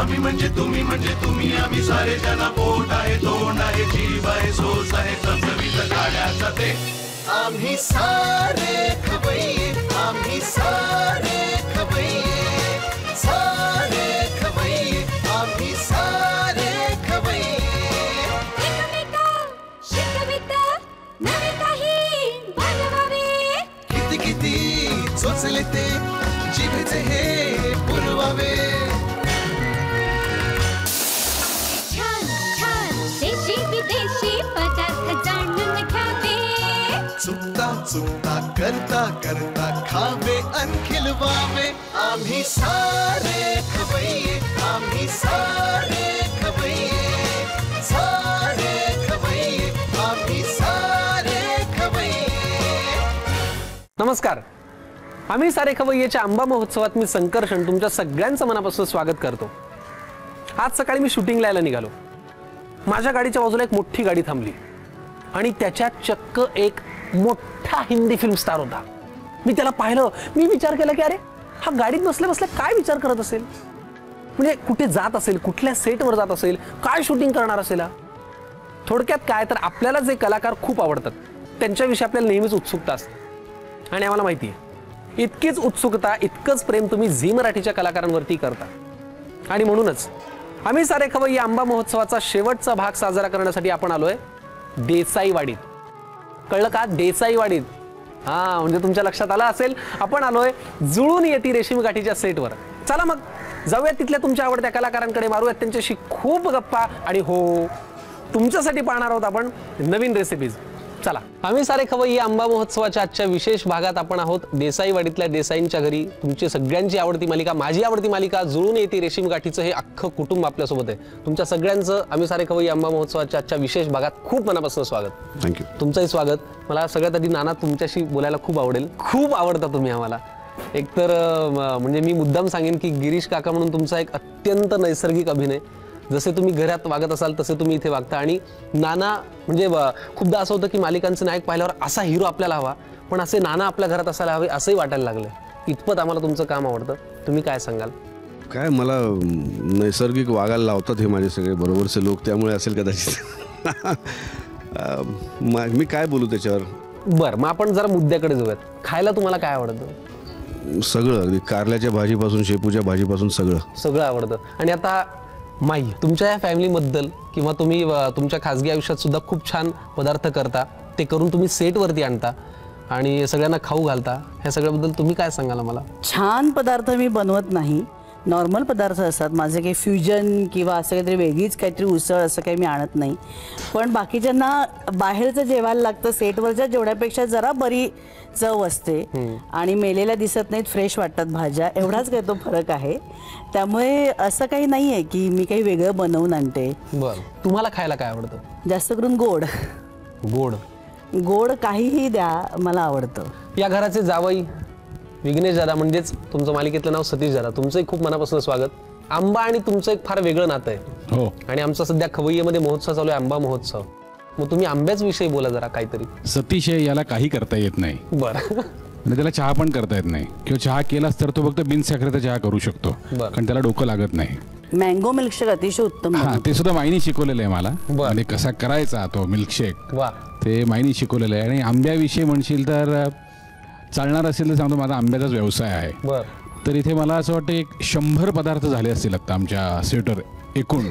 आम्ही म्हणजे तुम्ही आम्ही सारे जन पोट आहे तोंड आहे जीव आहे सोस आहे चमचमीत गाड्याचा ते आम्ही सारे खवय्ये आम्ही सारे खवय्ये सारे खवय्ये आम्ही सारे खवय्ये एकमेका शिकवित नवे काही बनवावे किती किती चोचले ते जिभेचे हे पुरवावे छान छान देशी विदेशी पदार्थ जाणून घ्यावे चुकता चुकता करता करता खावे अन खिलवावे आम्ही सारे खवय्ये आम्ही सारे खवय्ये सारे खवय्ये आम्ही सारे खवय्ये नमस्कार. आम्ही सारे खवय्येच्या आंबा महोत्सवात मी संकर्षण तुमच्या सगळ्यांचं मनापासून स्वागत करतो. आज सकाळी मी शूटिंगला यायला निघालो. माझ्या गाडीच्या बाजूला एक मोठी गाडी थांबली आणि त्याच्यात चक्क एक मोठा हिंदी फिल्म स्टार होता. मी त्याला पाहिलं. मी विचार केला की अरे हा गाडीत बसल्या बसल्या काय विचार करत असेल, म्हणजे कुठे जात असेल, कुठल्या सेटवर जात असेल, काय शूटिंग करणार असेल. थोडक्यात काय तर आपल्याला जे कलाकार खूप आवडतात त्यांच्याविषयी आपल्याला नेहमीच उत्सुकता असते आणि आम्हाला माहिती आहे इतकीच उत्सुकता इतकंच प्रेम तुम्ही झी मराठीच्या कलाकारांवरती करता. आणि म्हणूनच आम्ही सारे खवय्ये आंबा महोत्सवाचा शेवटचा भाग साजरा करण्यासाठी आपण आलोय देसाईवाडीत. कळलं का? देसाईवाडीत. हा म्हणजे तुमच्या लक्षात आलं असेल आपण आलोय जुळून येती रेशीम गाठीच्या सेटवर. चला मग जाऊयात तिथल्या तुमच्या आवडत्या कलाकारांकडे, मारूयात त्यांच्याशी खूप गप्पा आणि हो तुमच्यासाठी पाहणार आहोत आपण नवीन रेसिपीज. चला. आम्ही सारे खवय्ये आंबा महोत्सवाच्या आजच्या विशेष भागात आपण आहोत देसाईवाडीतल्या देसाईंच्या घरी. तुमची सगळ्यांची आवडती मालिका, माझी आवडती मालिका जुळून येते रेशीम गाठीचं हे अख्खं कुटुंब आपल्यासोबत आहे. तुमच्या सगळ्यांचं आम्ही सारे खवय्ये आंबा महोत्सवाच्या आजच्या विशेष भागात खूप मनापासून स्वागत. थँक्यू. तुमचंही स्वागत. मला सगळ्यात आधी नाना तुमच्याशी बोलायला खूप आवडेल. खूप आवडता तुम्ही आम्हाला. एकतर म्हणजे मी मुद्दाम सांगेन की गिरीश काका म्हणून तुमचा एक अत्यंत नैसर्गिक अभिनय. जसे तुम्ही घरात वागत असाल तसे तुम्ही इथे वागता. आणि नाना म्हणजे खूपदा असं होतं की मालिकांचं नायक पाहिल्यावर असा हिरो आपल्याला हवा, पण असे नाना आपल्या घरात असायला हवे असंही वाटायला लागलं. इतपत आम्हाला तुमचं काम आवडतं. तुम्ही काय सांगाल? काय मला नैसर्गिक वागायला लावतात हे माझे सगळे बरोबरचे लोक, त्यामुळे असेल कदाचित. मी काय बोलू त्याच्यावर. बरं मग आपण जरा मुद्द्याकडे जाऊयात. खायला तुम्हाला काय आवडतं? सगळं, अगदी कारल्याच्या भाजीपासून शेपूच्या भाजीपासून सगळं सगळं आवडतं. आणि आता माई तुमच्या या फॅमिलीबद्दल किंवा तुम्ही तुमच्या खाजगी आयुष्यात सुद्धा खूप छान पदार्थ करता, ते करून तुम्ही सेटवरती आणता आणि सगळ्यांना खाऊ घालता, ह्या सगळ्याबद्दल तुम्ही काय सांगाल मला? छान पदार्थ मी बनवत नाही, नॉर्मल पदार्थ असतात माझे. काही फ्युजन किंवा असं काहीतरी वेगळीच काहीतरी उसळ असं काही मी आणत नाही. पण बाकीच्यांना बाहेरचं जेवायला लागतं, सेटवरच्या जेवणापेक्षा जरा बरी चव असते आणि मेलेल्या दिसत नाहीत, फ्रेश वाटतात भाज्या, एवढाच काही तो फरक आहे. त्यामुळे असं काही नाही आहे की मी काही वेगळं बनवून आणते. बरं तुम्हाला खायला काय आवडतं? जास्त करून गोड. गोड गोड काहीही द्या मला आवडतं. या घराचे जावई विघ्नेश दादा म्हणजेच तुमचं मालिकेतलं नाव सतीश दादा, तुमचंही खूप मनापासून स्वागत. आंबा आणि तुमचं एक फार वेगळं नातं आहे. हो. आणि आमचा सध्या खवय्येमध्ये महोत्सव चालू आहे, आंबा महोत्सव. मग तुम्ही आंब्याच विषयी बोला जरा काहीतरी. सतीश याला काही करता येत नाही. बरं. आणि त्याला चहा पण करता येत नाही, किंवा चहा केलाच तर तो फक्त बिन साखरेचा चहा करू शकतो, कारण त्याला डोकं लागत नाही. मँगो मिल्कशेक अतिशय उत्तम. हा ते सुद्धा माईनी शिकवलेलं आहे मला. बरं. आणि कसा करायचा तो मिल्कशेक वा ते माईनी शिकवलेलं आहे. आणि आंब्याविषयी म्हणशील तर चालणार असेल तर सांगतो, माझा आंब्याचाच व्यवसाय आहे. बरं. तर इथे मला असं वाटतं एक 100 पदार्थ झाले असतील आता आमच्या सेटवर एकूण.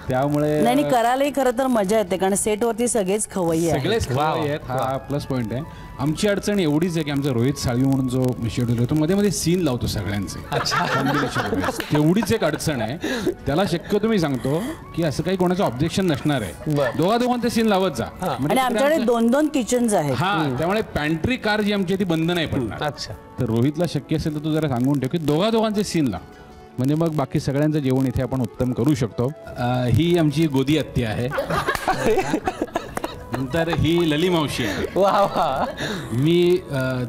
त्यामुळे नाही करायलाही खरं तर मजा येते, कारण सेटवरती सगळेच खवय्ये आहेत. सगळेच खवय्ये आहेत. हा प्लस पॉईंट आहे. आमची अडचण एवढीच आहे की आमचा रोहित साळवी म्हणून जो शेड्यूल आहे तो मध्ये मध्ये सीन लावतो सगळ्यांचे. तेवढीच एक अडचण आहे. त्याला शक्यतो मी सांगतो की असं काही कोणाचं ऑब्जेक्शन नसणार आहे, दोघांचे सीन लावत जा. आणि आमच्याकडे 2-2 किचन्स आहेत. हा त्यामुळे पॅन्ट्री कार जी आमची ती बंद नाही पडणार. अच्छा. तर रोहितला शक्य असेल तर तू जरा सांगून ठेव की दोघांचे सीन लाव, म्हणजे मग बाकी सगळ्यांचं जेवण इथे आपण उत्तम करू शकतो. ही आमची गोदी आत्या आहे. नंतर ही लली मावशी आहे. वा वा. मी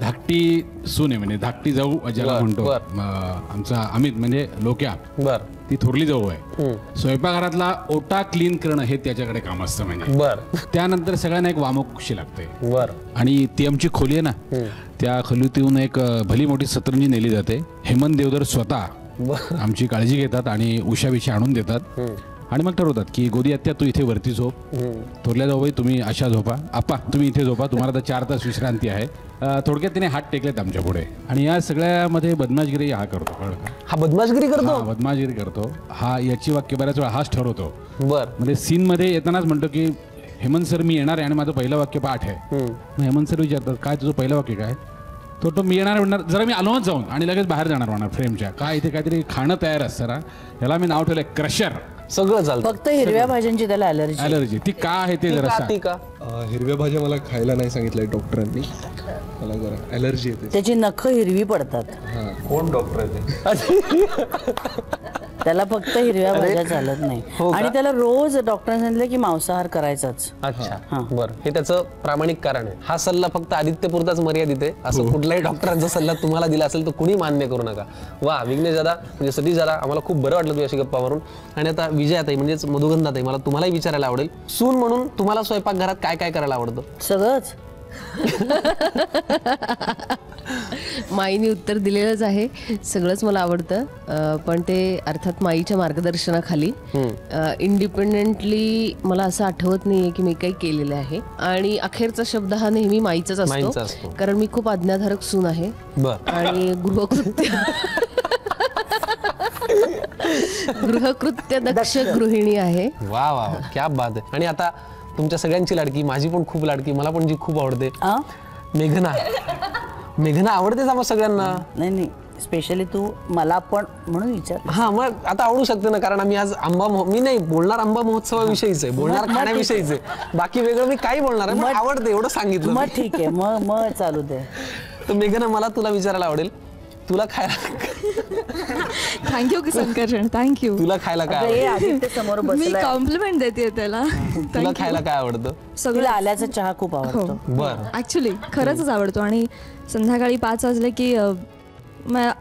धाकटी सून आहे, म्हणजे धाकटी जाऊ ज्याला म्हणतो. आमचा अमित म्हणजे लोक्या, बरं ती थोरली जाऊ आहे. स्वयंपाकघरातला ओटा क्लीन करणं हे त्याच्याकडे काम असतं. म्हणजे बरं. त्यानंतर सगळ्यांना एक वामकुक्षी लागते. बरं. आणि ती आमची खोली आहे ना, त्या खोलीतून एक भली मोठी सतरंजी नेली जाते. हेमंत देवधर स्वतः आमची काळजी घेतात आणि उशाविषयी आणून देतात आणि मग ठरवतात की गोदी आत्या तू इथे वरती झोप, थोरल्या जाऊबाई तुम्ही अशा झोपा, आप्पा तुम्ही इथे झोपा, तुम्हाला तर 4 तास विश्रांती आहे. थोडक्यात तिने हात टेकलेत आमच्या पुढे आणि या सगळ्यामध्ये बदमाशगिरी हा करतो. कळलं का? हा बदमाशगिरी करतो. हा बदमाशगिरी करतो. हा याची वाक्य बऱ्याच वेळा हाच ठरवतो. बर. म्हणजे सीन मध्ये येतानाच म्हणतो की हेमंत सर मी येणार आहे आणि माझं पहिलं वाक्य पाठ आहे. मग हेमंत सर विचारतात काय तुझं पहिलं वाक्य काय? तो मी येणार म्हणणार जरा मी आलोच जाऊन आणि लगेच बाहेर जाणार म्हणणार फ्रेमच्या. काय इथे काहीतरी खाणं तयार असतं ना, ह्याला मी नाव ठेवलंय क्रशर. सगळं चालतं. फक्त हिरव्या भाज्यांची त्याला ॲलर्जी. ती का आहे ते जरा सांग. ती का? हिरव्या भाज्या मला खायला नाही सांगितलंय डॉक्टरांनी, मला जरा ॲलर्जी येते. त्याची नख हिरवी पडतात. कोण डॉक्टर आहे? त्याला फक्त हिरव्या भाज्या चालत नाही आणि त्याला रोज डॉक्टरांनी सांगितलं की मांसाहार करायचाच. अच्छा बरं, हे त्याचं प्रामाणिक कारण आहे. हा सल्ला फक्त आदित्यपुरताच मर्यादित आहे. असं कुठलाही डॉक्टरांचा सल्ला तुम्हाला दिला असेल तर कुणी मान्य करू नका. वा विघ्नेश दादा म्हणजे सतीश दादा, आम्हाला खूप बरं वाटलं तुझ्याशी गप्पा मारून. आणि आता विजयाताई म्हणजेच मधुगंधाताई, मला तुम्हालाही विचारायला आवडेल, सून म्हणून तुम्हाला स्वयंपाकघरात काय काय करायला आवडतं? सगळंच. माईने उत्तर दिलेलंच आहे, सगळंच मला आवडतं. पण ते अर्थात माईच्या मार्गदर्शनाखाली इंडिपेंडेंटली मला असं आठवत नाहीये की मी काही केलेलं आहे. आणि अखेरचा शब्द हा नेहमी माईचाच असतो, कारण मी खूप आज्ञाधारक सून आहे आणि गृहकृत्य दक्ष गृहिणी आहे. वा वा क्या बात आहे. आणि आता तुमच्या सगळ्यांची लाडकी, माझी पण खूप लाडकी, मला पण जी खूप आवडते, मेघना. मेघना आवडतेच आम्हाला सगळ्यांना. नाही स्पेशली तू मला पण म्हणून विचार. हा मग आता आवडू शकते ना, कारण आम्ही आज मी नाही बोलणार आंबा महोत्सवाविषयीच आहे, बोलणार खाण्याविषयीच आहे. बाकी वेगळं मी काही बोलणार आहे, पण आवडते एवढं सांगितलं. मग ठीक आहे, मग चालू दे. तर मेघना मला तुला विचारायला आवडेल, तुला खायला थँक्यू संकर्षण, थँक्यू. तुला खायला काय आवडतं? समोर मी कॉम्प्लिमेंट देते त्याला. तुला खायला काय आवडतं? सगळं आल्याचा चहा खूप आवडतो. बरं. ऍक्च्युली खरंच आवडतो. आणि संध्याकाळी 5 वाजले की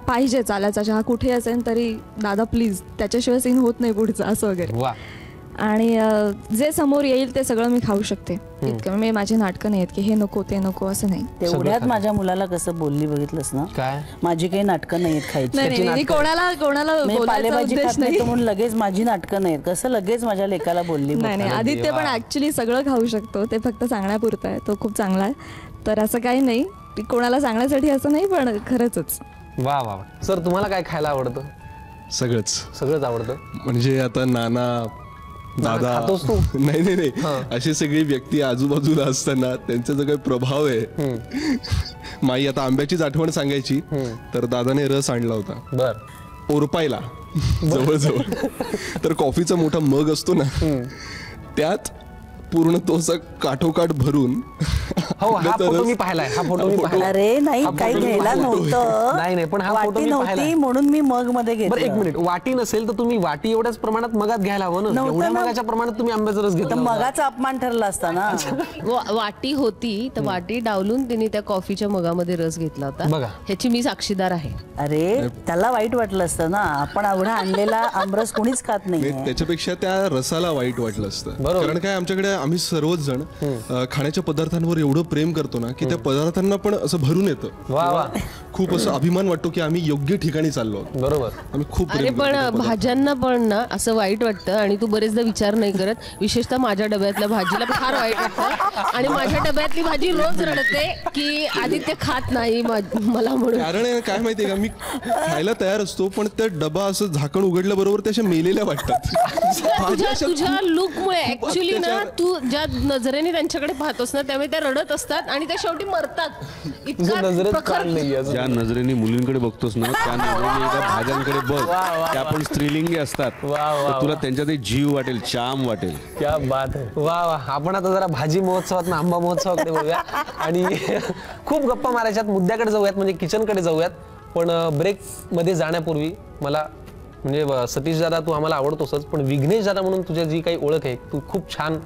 पाहिजेच आल्याचा चहा, कुठे असेल तरी दादा प्लीज, त्याच्याशिवाय सीन होत नाही पुढचं असं वगैरे. वा. आणि जे समोर येईल ते सगळं मी खाऊ शकते. इतकं मी माझी नाटकं नाहीत की हे नको ते नको असं नाही. तेवढ्यात माझ्या मुलाला कसं बोलली बघितलंस ना, काय माझी काही नाटकं नाहीत खायची. नाही कोणाला पालेभाजी खात नाही म्हणून लगेच माझी नाटकं नाहीत, कसं लगेच माझ्या लेकाला बोलली. नाही आदित्य पण ऍक्च्युली सगळं खाऊ शकतो, ते फक्त सांगण्यापुरतं आहे. तो खूप चांगला आहे, तर असं काही नाही कोणाला सांगण्यासाठी असं नाही, पण खरंच. वा वा. सर तुम्हाला काय खायला आवडतं? सगळंच आवडतं. म्हणजे आता नाना दादा नाही अशी सगळी व्यक्ती आजूबाजूला असताना त्यांचा जो काही प्रभाव आहे. माई आता आंब्याचीच आठवण सांगायची तर दादाने रस आणला होता. बर. ओरपायला जवळजवळ. तर कॉफीचा मोठा मग असतो ना, त्यात पूर्ण तो असा काठोकाठ भरून. हा फोटो मी पाहिलाय. अरे नाही काही घ्यायला नव्हतं. नाही पण हा फोटो वाटी नव्हती म्हणून मी मग मध्ये घेतलं. एक मिनिट, वाटी नसेल तर तुम्ही वाटी एवढ्याच प्रमाणात मगात घ्यायला हवं ना. एवढ्या मगाच्या प्रमाणात तुम्ही आंब्याचा रस घेतला, मगाचा अपमान ठरला असता ना. वाटी होती तर वाटी डावलून तिने त्या कॉफीच्या मगामध्ये रस घेतला होता. बघा ह्याची मी साक्षीदार आहे. अरे त्याला वाईट वाटलं असतं ना, आपण एवढा आणलेला आमरस कोणीच खात नाही. त्याच्यापेक्षा त्या रसाला वाईट वाटलं असतं. कारण काय आमच्याकडे आम्ही सर्वच जण खाण्याच्या पदार्थांवर एवढं प्रेम करतो ना की त्या पदार्थांना पण असं भरून येतं. खूप असं अभिमान वाटतो की आम्ही योग्य ठिकाणी चाललो. बरोबर. आम्ही खूप अरे पण भाज्यांना पण ना असं वाईट वाटतं आणि तू बरेचदा विचार नाही करत. विशेषतः माझ्या डब्यातल्या भाजीला फार वाईट वाटतं आणि माझ्या डब्यातली भाजी रोज रडते की आदित्य खात नाही मला म्हणून. कारण काय माहितीये का, मी खायला तयार असतो पण त्या डबा असं झाकण उघडल्याबरोबर त्याच्या मेलेल्या वाटतात. तुझ्या लुकमुळे ऍक्च्युली ना, तू ज्या नजरेने त्यांच्याकडे पाहतोस ना त्यामुळे त्या रडत असतात आणि त्या शेवटी मरतात. ज्या नजरेने मुलींकडे बघतोस ना त्या नजरेने एका भाज्यांकडे बघ, त्या पण स्त्रीलिंगी असतात. तुला त्यांच्यात जीव वाटेल, चाम वाटेल. क्या बात आहे. वा वा. आपण आता जरा भाजी महोत्सवात ना आंबा महोत्सवाकडे बघूया आणि खूप गप्पा मारायच्यात, मुद्द्याकडे जाऊयात, म्हणजे किचनकडे जाऊयात. पण ब्रेक मध्ये जाण्यापूर्वी मला म्हणजे सतीश दादा तू आम्हाला आवडतोसच, पण विघ्नेश दादा म्हणून तुझ्या जी काही ओळख आहे, तू खूप छान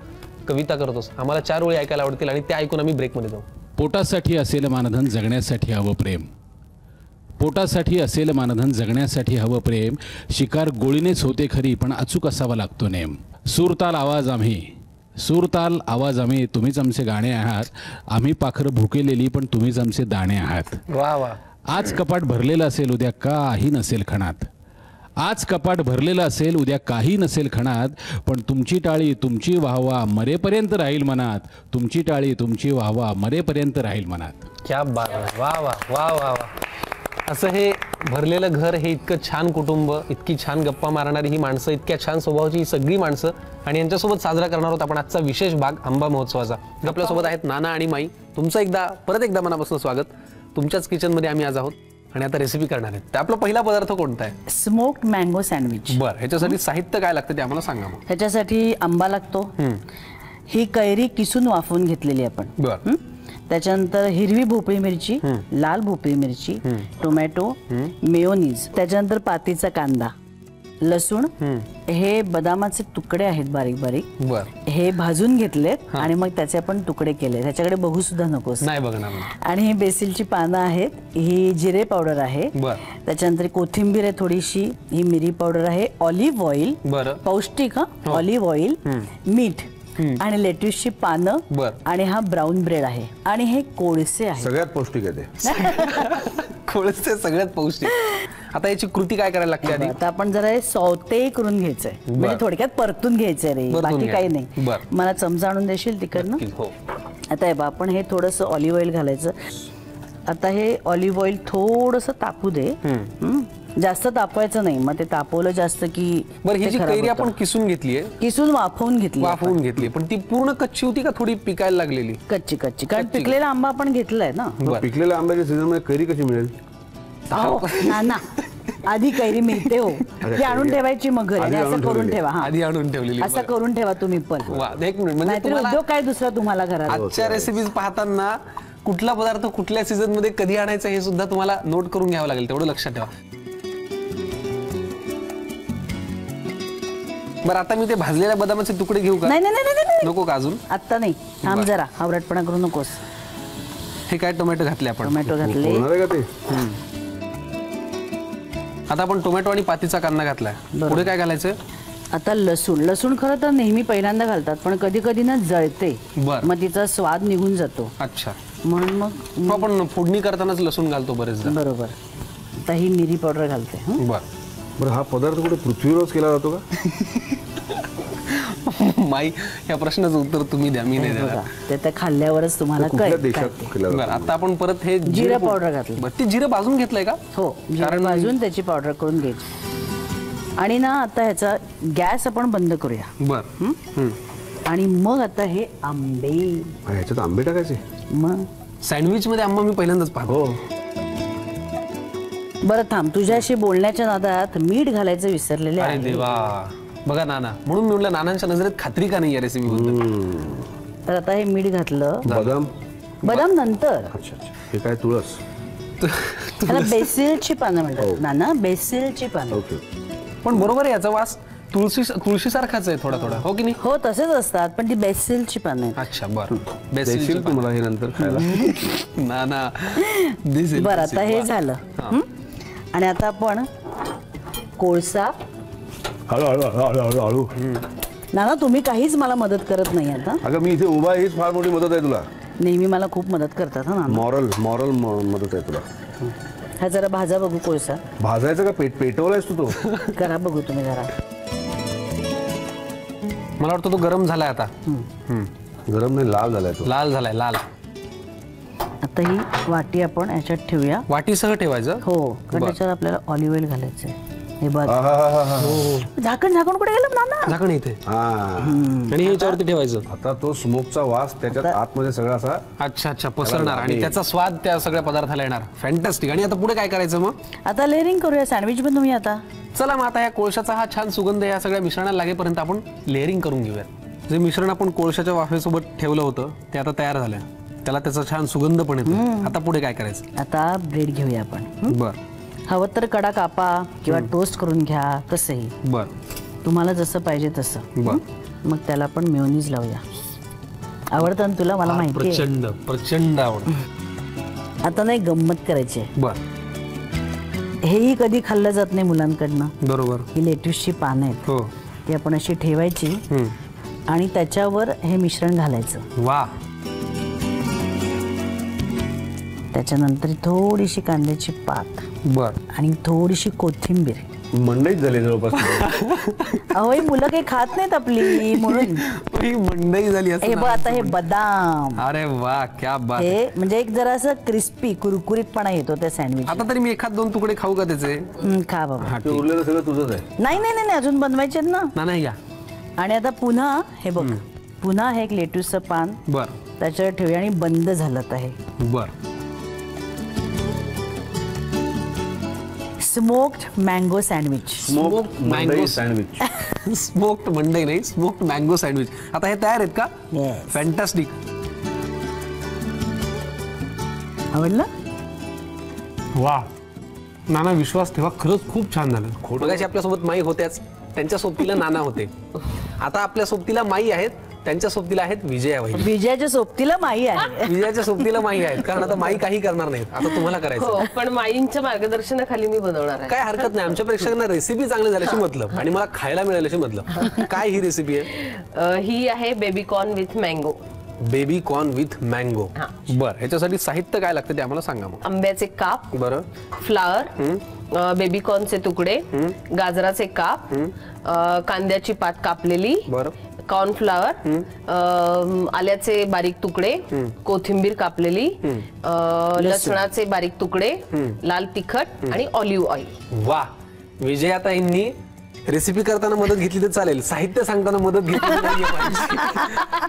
कविता करतोस. आम्हाला 4 ओळी ऐकायला आवडतील आणि त्या ऐकून आम्ही ब्रेकमध्ये जाऊ. पोटासाठी असेल मानधन, जगण्यासाठी हवं प्रेम. पोटासाठी असेल मानधन, जगण्यासाठी हवं प्रेम. शिकार गोळीनेच होते खरी, पण अचूक असावा लागतो नेम. सूरताल आवाज आम्ही, तुम्हीच आमचे गाणे आहात. आम्ही पाखरं भुकेलेली, पण तुम्हीच आमचे दाणे आहात. वा वा. आज कपाट भरलेलं असेल, उद्या काही नसेल खणात. आज कपाट भरलेलं असेल, उद्या काही नसेल खणात, पण तुमची टाळी तुमची वाहवा मरेपर्यंत राहील मनात. तुमची टाळी तुमची वाहवा मरेपर्यंत राहील मनात. क्या बात आहे. वा वा वा वा वा. असं हे भरलेलं घर, हे इतकं छान कुटुंब, इतकी छान गप्पा मारणारी ही माणसं, इतक्या छान स्वभावाची ही सगळी माणसं, आणि यांच्यासोबत साजरा करणार आहोत आपण आजचा विशेष भाग आंबा महोत्सवाचा. आपल्यासोबत आहेत नाना आणि माई. तुमचं परत एकदा मनापासून स्वागत. तुमच्याच किचनमध्ये आम्ही आज आहोत आणि आता रेसिपी करणार आहेत. तर आपला पहिला पदार्थ कोणता आहे? Smoked mango sandwich. बरं, ह्याच्यासाठी साहित्य काय लागतं ते आम्हाला सांगा मग. ह्याच्यासाठी आंबा लागतो, ही कैरी किसून वाफवून घेतलेली आपण. बरं. त्याच्यानंतर हिरवी भोपळी मिरची, लाल भोपळी मिरची, टोमॅटो, मेयोनीज, त्याच्यानंतर पातीचा कांदा, लसूण, हे बदामाचे तुकडे आहेत बारीक बारीक, हे भाजून घेतलेत आणि मग त्याचे आपण तुकडे केले. त्याच्याकडे बघू सुद्धा नकोस. नाही बघणार. आणि ही बेसिलची पानं आहेत, ही जिरे पावडर आहे, त्याच्यानंतर कोथिंबीर आहे थोडीशी, ही मिरी पावडर आहे, ऑलिव्ह ऑइल, पौष्टिक ऑलिव्ह ऑइल, मीठ आणि लेट्युसची पानं, आणि हा ब्राऊन ब्रेड आहे, आणि हे कोळसे आहे. सगळ्यात पौष्टिक आहे ते. कोळसे सगळ्यात पौष्टिक. आता याची कृती काय करायला लागते आधी? आता आपण जरा हे सौते करून घ्यायचंय, म्हणजे थोडक्यात परतून घ्यायचंय रे, बाकी काही नाही. मला चमचा आणून देशील तिकडनं? आता हे बा, आपण हे थोडंसं ऑलिव्ह ऑइल घालायचं. आता हे ऑलिव्ह ऑइल थोडंसं तापू दे, जास्त तापवायचं नाही, मग ते तापवलं जास्त की. बरं, ही जी कैरी आपण किसून घेतलीये, किसून वाफवून घेतली, पण ती पूर्ण कच्ची होती का थोडी पिकायला लागलेली? कच्ची, कारण पिकलेला आंबा आपण घेतलाय ना. पिकलेल्या आंब्याच्या सीझन मध्ये कैरी कशी मिळेल? ना आधी कैरी मिळते हो, ती आणून ठेवायची मग घरी. असं करून ठेवा. आधी आणून ठेवलेली. असं करून ठेवा तुम्ही पण. एक मिनिट, म्हणजे उद्योग काय दुसरा तुम्हाला घरात? आजच्या रेसिपीज पाहताना कुठला पदार्थ कुठल्या सीझन मध्ये कधी आणायचा हे सुद्धा तुम्हाला नोट करून घ्यावं लागेल, तेवढं लक्षात ठेवा. बरं, आता मी ते भाजलेल्या बदामाचे तुकडे घेऊ का? नाही नाही नाही, नको का अजून? आता नाही, थांब जरा, हावरटपणा करू नकोस. हे काय टोमॅटो घातले आपण? टोमॅटो घातले. आता आपण टोमॅटो आणि पातीचा कांदा घातलाय. पुढे काय घालायचं? आता लसूण. लसूण खरं तर नेहमी पहिल्यांदा घालतात, पण कधी कधी ना जळते, मग तिचा स्वाद निघून जातो. अच्छा, म्हणून मग आपण फोडणी करतानाच लसूण घालतो बरेचदा. बरोबर. आता ही मिरी पावडर घालते. बरं, हा पदार्थ कुठे पृथ्वीवरच केला जातो का? माई, या प्रश्नाचं उत्तर तुम्ही द्या, मी नाही देणार. ते त्या खाल्ल्यावरच तुम्हाला कळेल. बरं, आता आपण परत हे जिरे पावडर घातलं. ते जिरे भाजून घेतलंय का? हो, जिरे भाजून त्याची पावडर करून घ्यायची. आणि ना आता ह्याचा गॅस आपण बंद करूया. बरं. आणि मग आता हे आंबे, ह्याच्यात आंबे टाकायचे. मग सँडविच मध्ये आंबा मी पहिल्यांदाच पाहतो. बरं थांब, तुझ्याशी बोलण्याच्या नादात मीठ घालायचं विसरलेले आहे. देवा, बघा नाना, म्हणून मी म्हटलं नानांच्या नजरेत खात्री का नाही या रेसिपी बद्दल. तर आता हे मीठ घातलं. बदाम नंतर. अच्छा, हे काय तुळस? त्याला बेसिलची पानं म्हणतात नाना, बेसिलची पानं. पण बरोबर आहे, याचा वास तुळशी सारखाच आहे थोडा थोडा, हो की नाही? हो, तसेच असतात, पण ती बेसिलची पानं आहेत. अच्छा, बरं. बेसिल तुम्हाला हे नंतर खायला. नाना, बरं, आता हे झालं. आणि आता आपण कोळसा. हळू. नाना, तुम्ही काहीच मला मदत करत नाही आता. अगं, मी इथे उभा आहे, हीच फार मोठी मदत आहे तुला. नेहमी मला खूप मदत करतात. हा, मॉरल मदत आहे तुला. हा जरा भाजा बघू कोळसा. भाजायचं का पेटवलायस तू? तो करा बघू तुम्ही जरा. मला वाटतं तो गरम झालाय आता. गरम नाही, लाल झालाय तो. लाल झालाय, लाल. आता ही वाटी आपण याच्यात ठेवूया. वाटीसह ठेवायचं? हो, कारण त्याच्यात आपल्याला ऑलिव्ह ऑइल घालायचंय. हे बघ, झाकण कुठे गेलं नाना? झाकण इथे. आणि याच्यावरती ठेवायचं. आता तो स्मोकचा वास त्याच्यात आतमध्ये सगळा असा अच्छा पसरणार आणि त्याचा स्वाद त्या सगळ्या पदार्थाला येणार. फॅन्टॅस्टिक. आणि आता पुढे काय करायचं मग? आता लेअरिंग करूया सँडविच बनवूया आता. चला मग आता या कोळशाचा हा छान सुगंध या सगळ्या मिश्रणाला लागेपर्यंत आपण लेअरिंग करून घेऊया. जे मिश्रण आपण कोळशाच्या वाफेसोबत ठेवलं होतं ते आता तयार झालं. त्याला त्याचा छान सुगंध पण येतो. आता पुढे काय करायचं? आता ब्रेड घेऊया आपण. बरं. हवं तर कडा कापा किंवा टोस्ट करून घ्या, कसंही. बरं, तुम्हाला जसं पाहिजे तसं. बरं. मग त्याला आपण मेयोनीज लावूया. आवडतं ना तुला? मला माहिती आहे. प्रचंड प्रचंड आवडतं. आता नाही, गंमत करायची आहे. बरं. हेही कधी खाल्लं जात नाही मुलांकडनं. बरोबर. ही लेट्युसची पानं आहेत. हो. ती आपण अशी ठेवायची आणि त्याच्यावर हे मिश्रण घालायचं. वा. त्याच्यानंतर थोडीशी कांद्याची पात. बर. आणि थोडीशी कोथिंबीर. मंडईत झाली जवळपास. अहो ही मुलं काही खात नाहीत आपली म्हणून ही मंडई झाली हे बघ आता हे बदाम. अरे वा क्या बात. हे म्हणजे एक जरा असं क्रिस्पी कुरकुरीतपणा येतो त्या सँडविच. आता तरी मी एखाद दोन तुकडे खाऊ का त्याचे? खा बाबा. उरलेलं सगळं तुझंच आहे. नाही नाही नाही अजून बनवायचे ना. नाही या. आणि आता पुन्हा हे बघ पुन्हा हे एक लेट्यूसचं पान बर त्याच्यावर ठेवूया आणि बंद झालं आहे. बर. Smoked mango sandwich. Smoked mango sandwich. Smoked मंडई नाही, स्मोक्ड मँगो सँडविच. आता हे तयार आहेत का? Yes. फॅन्टास्टिक. आवडलं? वा नाना विश्वास ठेवा, खरंच खूप छान झालं. मगाशी आपल्यासोबत माई होत्याच, त्यांच्या सोबतीला नाना होते. आता आपल्या सोबतीला माई आहेत, त्यांच्या सोबतीला आहेत विजया वहिनी. विजयाच्या सोबतीला माई आहे. विजयाच्या सोबतीला माई आहेत, कारण आता माई काही करणार नाहीत, आता तुम्हाला करायचं. पण माईंच्या मार्गदर्शनाखाली मी बनवणार आहे. काय हरकत नाही, आमच्या प्रेक्षकांना रेसिपी चांगली झाल्याशी मतलब आणि मला खायला मिळाल्याशी मतलब. काय ही रेसिपी आहे? ही आहे baby corn with mango. Baby corn with mango. बर, ह्याच्यासाठी साहित्य काय लागतं ते आम्हाला सांगा मग. आंब्याचे काप, बरं, फ्लावर, बेबी कॉर्नचे तुकडे, गाजराचे काप, कांद्याची पात कापलेली, बरं, कॉर्नफ्लावर, आल्याचे बारीक तुकडे, कोथिंबीर कापलेली, लसणाचे बारीक तुकडे, लाल तिखट आणि ऑलिव्ह ऑइल. वा, विजयाताईंनी रेसिपी करताना मदत घेतली तर चालेल, साहित्य सांगताना मदत घेतली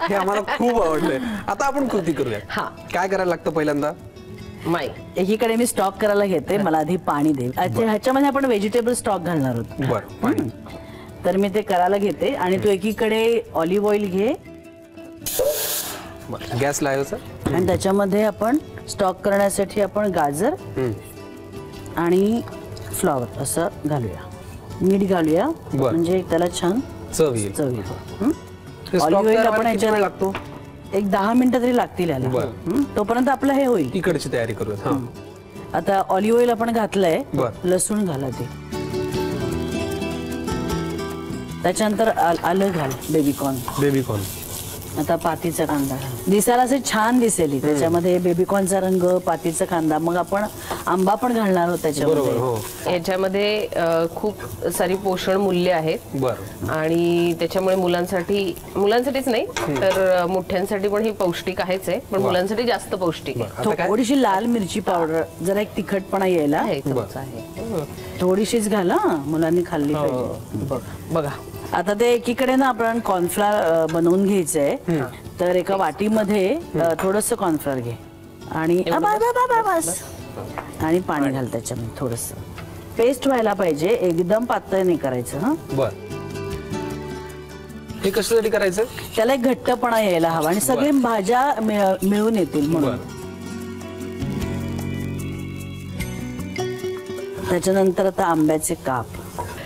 हे आम्हाला खूप आवडलंय. आता आपण कृती करूया. काय करायला लागतं पहिल्यांदा? माई एकीकडे मी स्टॉक करायला घेते, मला आधी पाणी दे. ह्याच्यामध्ये आपण व्हेजिटेबल स्टॉक घालणार आहोत. बरं, पाणी. तर मी ते करायला घेते आणि तू एकीकडे ऑलिव्ह ऑइल घे, गॅस लावायचा आणि त्याच्यामध्ये आपण स्टॉक करण्यासाठी आपण गाजर आणि फ्लॉवर असं घालूया, मीठ घालूया, म्हणजे त्याला छान चव येईल. चव येईल. ऑलिव्ह ऑइल आपण ह्याच्यात लागतो, एक 10 मिनिटं तरी लागतील याला. तोपर्यंत आपलं हे होईल. इकडची तयारी करूया. आता ऑलिव्ह ऑइल आपण घातलंय, लसूण घाला ते, त्याच्यानंतर आलं घाल, बेबी कॉर्न. आता पातीचा कांदा दिसायला असे छान दिसेल त्याच्यामध्ये, बेबीकॉर्नचा रंग, पातीचा कांदा. मग आपण आंबा पण घालणार आहोत त्याच्यामध्ये. याच्यामध्ये खूप सारी पोषण मूल्य आहेत आणि त्याच्यामुळे मुलांसाठीच नाही तर मोठ्यांसाठी पण हे पौष्टिक आहेच आहे, पण मुलांसाठी जास्त पौष्टिक आहे. थोडीशी लाल मिरची पावडर, जरा एक तिखटपणा यायला थोडीशीच घाला, मुलांनी खाल्ली पाहिजे. बघा आता ते एकीकडे ना आपण कॉर्नफ्लॉवर बनवून घ्यायचंय, तर एका वाटीमध्ये थोडस कॉर्नफ्लॉवर घे आणि आणि पाणी घाल त्याच्यामध्ये थोडस. पेस्ट व्हायला पाहिजे, एकदम पातळ नाही करायचं. हा बर. हे कशासाठी करायचं? त्याला एक घट्टपणा यायला हवा आणि सगळे भाज्या मिळून येतील म्हणून. त्याच्यानंतर आता आंब्याचे काप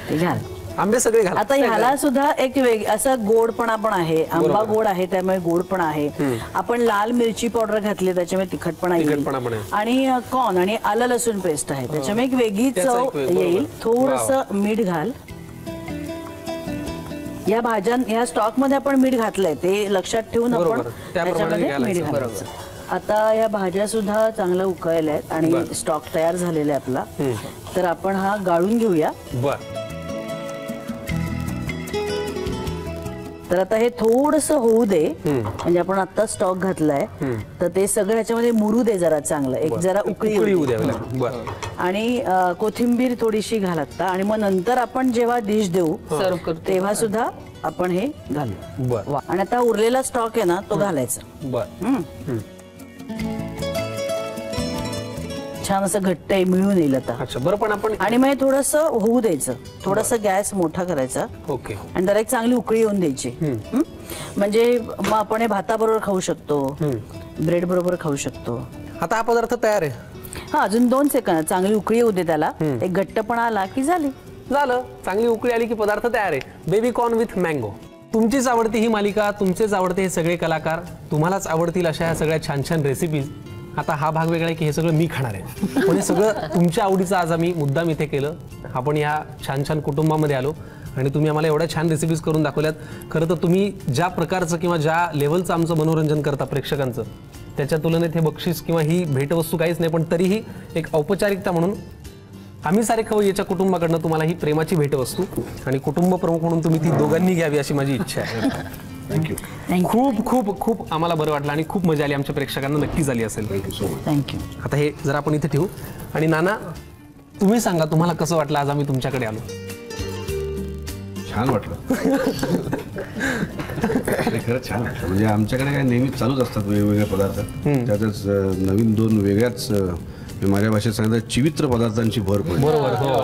ते घाल. आंबे सगळे घाल. आता ह्याला सुद्धा एक असा गोडपणा पण आहे, आंबा गोड आहे त्यामुळे गोडपणा आहे. आपण लाल मिरची पावडर घातली त्याच्यामुळे तिखटपणा येईल आणि कॉर्न आणि आलं लसूण पेस्ट आहे त्याच्यामुळे एक वेगळी चव येईल. थोडस मीठ घाल. या भाज्या या स्टॉक मध्ये आपण मीठ घातलंय ते लक्षात ठेवून आपण त्याच्यामध्ये मीठ घालायचं. आता या भाज्या सुद्धा चांगल्या उकळल्या आहेत आणि स्टॉक तयार झालेला आहे आपला, तर आपण हा गाळून घेऊया. तर आता हे थोडस होऊ दे, म्हणजे आपण आता स्टॉक घातलाय तर ते सगळं ह्याच्यामध्ये मुरू दे जरा चांगलं, एक जरा उकळी येऊ दे आणि कोथिंबीर थोडीशी घालता आणि मग नंतर आपण जेव्हा डिश देऊ सर्व करतो तेव्हा सुद्धा आपण हे घालू. आणि आता उरलेला स्टॉक आहे ना तो घालायचा. छान असं घट्ट मिळून येईल आता. बरं, पण आपण आणि मग थोडस होऊ द्यायचं, थोडस गॅस मोठा करायचा. ओके. आणि त्याला एक चांगली उकळी येऊन द्यायची, म्हणजे मग आपण हे भाताबरोबर खाऊ शकतो, ब्रेड बरोबर खाऊ शकतो. आता हा पदार्थ तयार आहे. हा, अजून 2 सेकंद चांगली उकळी येऊ दे त्याला, एक घट्टपणा आला की झालं. चांगली उकळी आली की पदार्थ तयार आहे. Baby corn with mango. तुमचीच आवडती ही मालिका, तुमचेच आवडते हे सगळे कलाकार, तुम्हालाच आवडतील अशा ह्या सगळ्या छान छान रेसिपीज. आता हा भाग वेगळा आहे की हे सगळं मी खाणार आहे, पण हे सगळं तुमच्या आवडीचं आज आम्ही मुद्दाम इथे केलं. आपण या छान छान कुटुंबामध्ये आलो आणि तुम्ही आम्हाला एवढ्या छान रेसिपीज करून दाखवल्यात. खरं तर तुम्ही ज्या प्रकारचं किंवा ज्या लेवलचं आमचं मनोरंजन करता प्रेक्षकांचं, त्याच्या तुलनेत हे बक्षीस किंवा ही भेटवस्तू काहीच नाही, पण तरीही एक औपचारिकता म्हणून आम्ही सारे खवय्येच्या कुटुंबाकडनं तुम्हाला ही प्रेमाची भेटवस्तू आणि कुटुंब प्रमुख म्हणून तुम्ही ती दोघांनी घ्यावी अशी माझी इच्छा आहे. थँक्यू. खूप खूप खूप आम्हाला बरं वाटलं आणि खूप मजा आली. आमच्या प्रेक्षकांना नक्की झाली असेल. थँक्यू. आता हे जर आपण इथे ठेवू आणि नाना तुम्ही सांगा तुम्हाला कसं वाटलं आज आम्ही तुमच्याकडे आलो. छान वाटलं. खरंच छान वाटलं. म्हणजे आमच्याकडे काय नेहमीच चालूच असतात वेगवेगळे पदार्थ. त्यातच नवीन 2 वेगळ्याच माझ्या भाषेत सांगितलं चिवित्र पदार्थांची भर पडली. बरोबर. हो.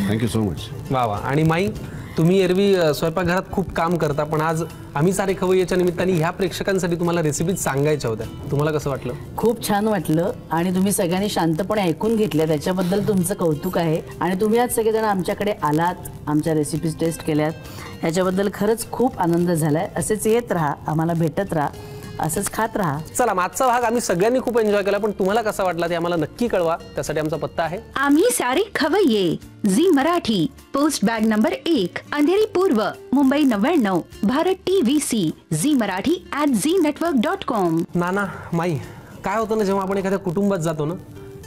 Thank you so much. वा वा. आणि माई तुम्ही एरवी स्वयंपाकघरात खूप काम करता पण आज आम्ही सारे खवय्येच्या निमित्ताने ह्या प्रेक्षकांसाठी तुम्हाला रेसिपी सांगायच्या होत्या. तुम्हाला कसं वाटलं? खूप छान वाटलं आणि तुम्ही सगळ्यांनी शांतपणे ऐकून घेतल्या त्याच्याबद्दल तुमचं कौतुक आहे. आणि तुम्ही आज सगळेजण आमच्याकडे आलात, आमच्या रेसिपीज टेस्ट केल्यात, ह्याच्याबद्दल खरंच खूप आनंद झालाय. असेच येत राहा, आम्हाला भेटत राहा, असंच खात राहा. चला मागचा भाग आम्ही सगळ्यांनी खूप एन्जॉय केला पण तुम्हाला कसा वाटला ते आम्हाला नक्की कळवा. त्यासाठी आमचा पत्ता आहे आम्ही सारे खवय्ये, Zee Marathi, post bag number 1, Andheri पूर्व, Mumbai 99, Bharat TVC, Zee Marathi @znetwork.com. नाना माई काय होतं ना जेव्हा आपण एखाद्या कुटुंबात जातो ना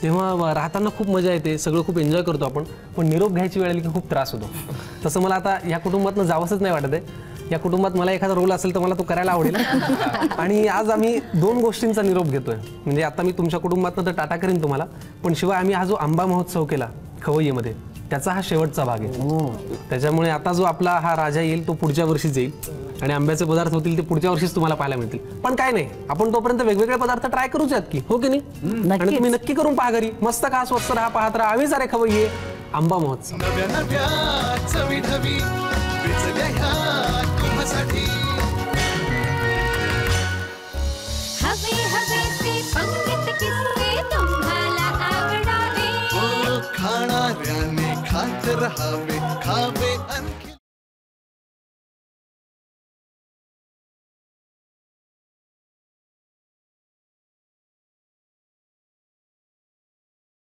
तेव्हा राहताना खूप मजा येते, सगळं खूप एन्जॉय करतो आपण, पण निरोप घ्यायची वेळ आली की खूप त्रास होतो. तसं मला आता या कुटुंबातनं जावंसच नाही वाटत आहे. या कुटुंबात मला एखादा रोल असेल तर मला तो करायला आवडेल. आणि आज आम्ही 2 गोष्टींचा निरोप घेतोय. म्हणजे आता मी तुमच्या कुटुंबातनं तर टाटा करीन तुम्हाला, पण शिवाय आम्ही हा जो आंबा महोत्सव केला खवय्येमध्ये त्याचा हा शेवटचा भाग आहे. त्याच्यामुळे आता जो आपला हा राजा येईल तो पुढच्या वर्षीच येईल आणि आंब्याचे पदार्थ होतील ते पुढच्या वर्षीच तुम्हाला पाहायला मिळतील. पण काय नाही, आपण तोपर्यंत वेगवेगळे पदार्थ ट्राय करूच यात की, हो की नाही? आणि तुम्ही नक्की करून पहा घरी. मस्त खा, स्वस्त राहा, पाहत राहा. आम्ही सारे खवय्ये आंबा महोत्सव. नव्या नव्या चवी ढवी वेचल्या ह्या तुम्हासाठी. हवे हवेचे पंगत किस्से तुम्हाला आवडावे. खाणाऱ्याने खात रहावे, खावे